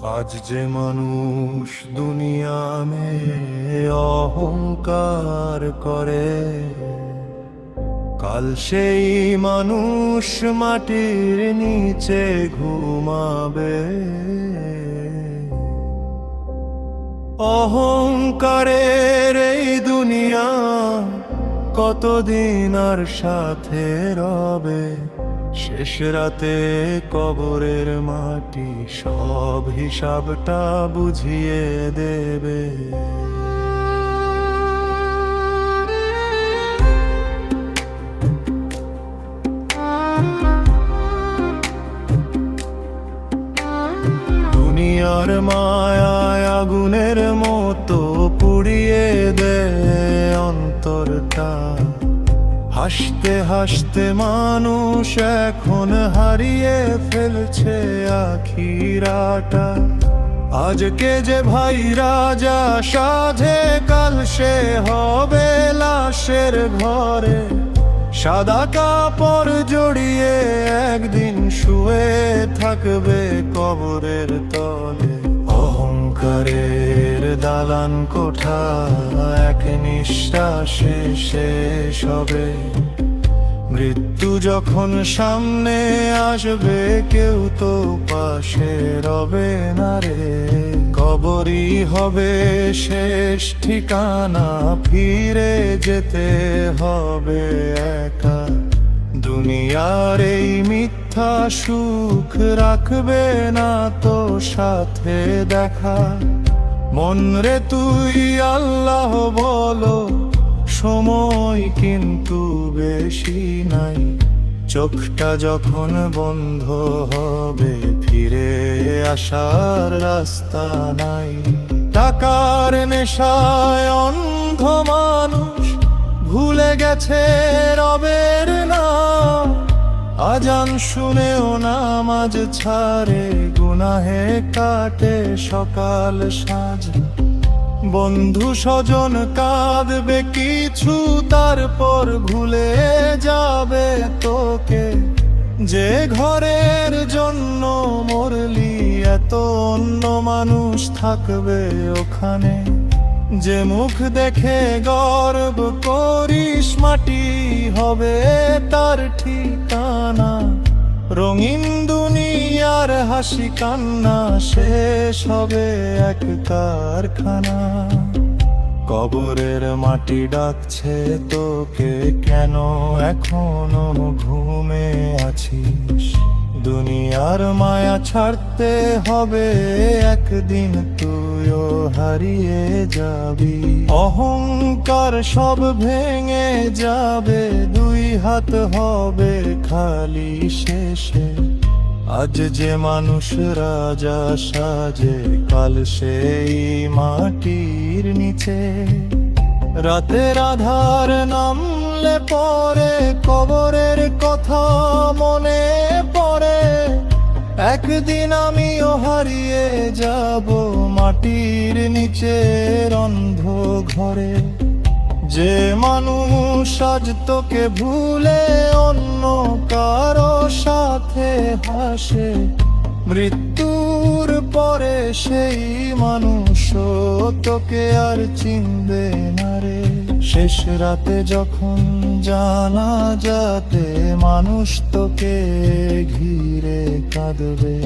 আজ যে মানুষ দুনিয়া মে অহংকার করে, কাল সেই মানুষ মাটির নিচে ঘুমাবে। অহংকারের এই দুনিয়া কতদিন আর সাথে রবে, শেষ রাতে কবরের মাটি সব হিসাবটা বুঝিয়ে দেবে। দুনিয়ার মায়ায় আগুনের মতো পুড়িয়ে দেয় অন্তরটা। হাসতে হাসতে মানুষ এখন হারিয়ে ফেলছে আখিরাটা। আজকে যে ভাই রাজা সাধে, কাল সে হবে লাশের ঘরে। সাদা কাপড় জড়িয়ে একদিন শুয়ে থাকবে কবরের তলে। অহংকারের দালান কোঠা এক নিঃশ্বাসে শেষ হবে। মৃত্যু যখন সামনে আসবে, কেউ তো পাশে রবে না রে। কবরই হবে শেষ ঠিকানা, ফিরে যেতে হবে একা। দুনিয়ার এই মিথ্যা সুখ রাখবে না তো সাথে দেখা। মন রে তুই আল্লাহ বলো, সময় কিন্তু বেশি নাই। চোখটা যখন বন্ধ হবে, ফিরে আসার রাস্তা নাই। টাকার নেশায় অন্ধ মানুষ ভুলে গেছে রবের নাম। আজান শুনেও নামাজ ছাড়ে, গুনাহে কাটে সকাল সাঁঝ। বন্ধু স্বজন কাঁদবে কিছু, তারপর ভুলে যাবে তোকে। যে ঘরের জন্য মরলি, এত অন্য মানুষ থাকবে ওখানে। যে মুখ দেখে গর্ব করিস, মাটি হবে তার ঠিকানা। রঙিন দুনিয়ার হাসি কান্না শেষ হবে এক কারখানা। কবরের মাটি ডাকছে তোকে, কেন এখনো ঘুমে আছিস? দুনিয়ার মায়া ছাড়তে হবে, একদিন তুইও হারিয়ে যাবি। অহংকার সব ভেঙে যাবে, দুই হাত হবে খালি শেষে। আজ যে মানুষ রাজা সাজে, কাল সেই মাটির নিচে। রাতের আধার নামলে পরে, কবরের কথা মনে পড়ে। একদিন আমিও হারিয়ে যাব মাটির নিচের অন্ধ ঘরে। যে মানুষ আজ তোকে ভুলে অন্য কারো সাথে হাসে, মৃত্যুর পরে সেই মানুষও তোকে আর চিনবে না রে। শেষ রাতে যখন জানাজাতে মানুষ তোকে ঘিরে কাঁদবে।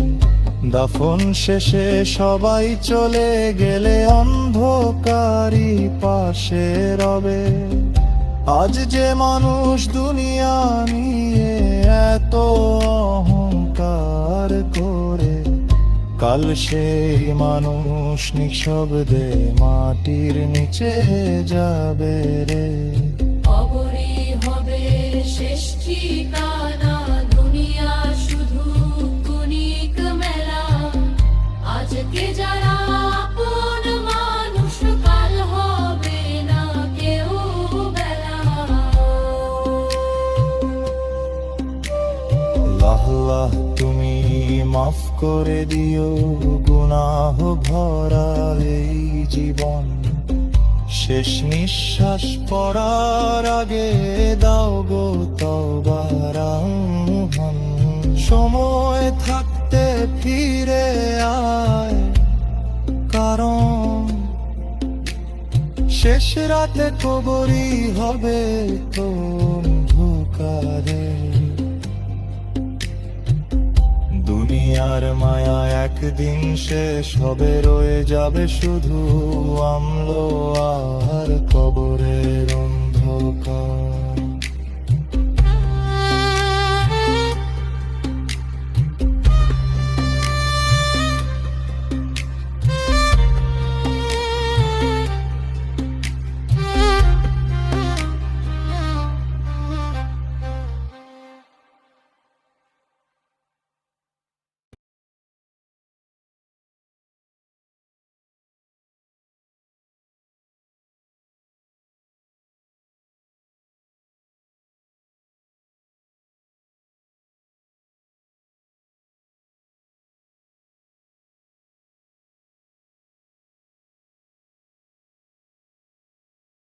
দাফন শেষে সবাই চলে গেলে, অন্ধকারই পাশে রবে। আজ যে মানুষ দুনিয়া নিয়ে এত অহংকার করে, কাল সেই মানুষ নিঃশব্দে মাটির নিচে যাবে রে। কবরই হবে শেষ ঠিকানা, দুনিয়া শুধু ক্ষণিক মেলা। আজকে যারা আপন মানুষ, কাল হবে না কেউ বেলা। আল্লাহ আল্লাহ তুমি মাফ করে দিও গুনাহ ভরা এই জীবন। শেষ নিঃশ্বাস পড়ার আগে দাও গো তওবার আহ্বান। সময় থাকতে ফিরে আয়, রাতে কবরই হবে অন্ধকারে। দুনিয়ার মায়া একদিন শেষ হবে, রয়ে যাবে শুধু আমলো আর কবরের অন্ধকার।